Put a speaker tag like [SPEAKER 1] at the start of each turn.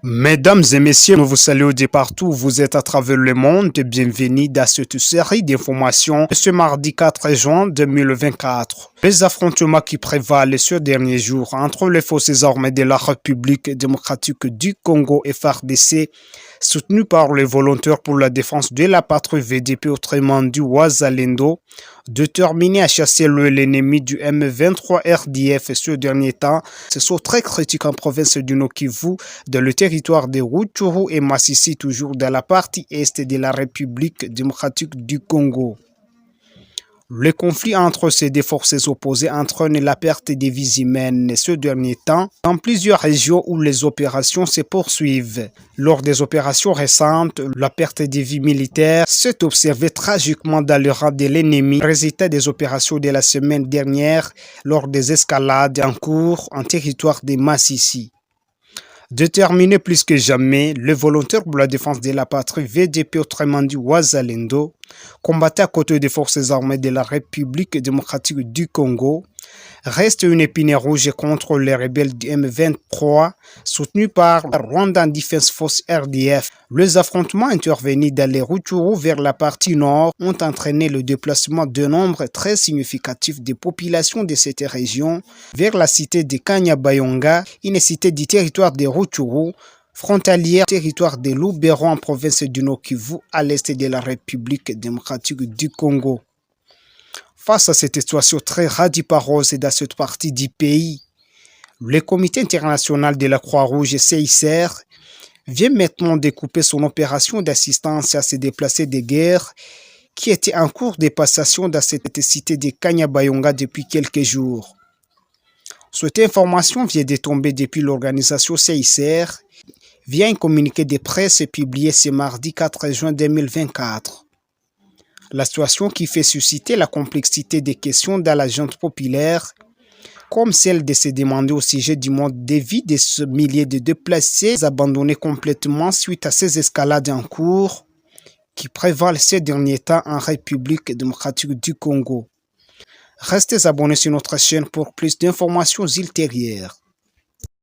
[SPEAKER 1] Mesdames et messieurs, nous vous saluons de partout où vous êtes à travers le monde. Bienvenue dans cette série d'informations ce mardi 4 juin 2024. Les affrontements qui prévalent ces derniers jours entre les forces armées de la République démocratique du Congo et FARDC, soutenus par les volontaires pour la défense de la patrie VDP, autrement dit Wazalendo, déterminés à chasser l'ennemi du M23 RDF ce dernier temps, se sont très critiques en province du Nord-Kivu, dans le territoire de Rutshuru et Masisi, toujours dans la partie est de la République démocratique du Congo. Le conflit entre ces deux forces opposées entraîne la perte des vies humaines ce dernier temps dans plusieurs régions où les opérations se poursuivent. Lors des opérations récentes, la perte des vies militaires s'est observée tragiquement dans le rang de l'ennemi, résultat des opérations de la semaine dernière lors des escalades en cours en territoire de Masisi. Déterminé plus que jamais, le volontaire pour la défense de la patrie VDP, autrement dit Wazalendo, combattait à côté des forces armées de la République démocratique du Congo, reste une épine rouge contre les rebelles du M23 soutenus par Rwandan Defense Force RDF. Les affrontements intervenus dans les Rutshuru vers la partie nord ont entraîné le déplacement de nombre très significatif des populations de cette région vers la cité de Kanyabayonga, une cité du territoire de Rutshuru, frontalière au territoire de Lubero en province du Nord-Kivu à l'est de la République démocratique du Congo. Face à cette situation très radiparose dans cette partie du pays, le Comité international de la Croix-Rouge CICR vient maintenant découper son opération d'assistance à ces déplacés de guerre qui était en cours de passation dans cette cité de Kanyabayonga depuis quelques jours. Cette information vient de tomber depuis l'organisation CICR via un communiqué de presse publié ce mardi 4 juin 2024. La situation qui fait susciter la complexité des questions dans la junte populaire, comme celle de se demander au sujet du mode de vie de ce milliers de déplacés abandonnés complètement suite à ces escalades en cours qui prévalent ces derniers temps en République démocratique du Congo. Restez abonnés sur notre chaîne pour plus d'informations ultérieures.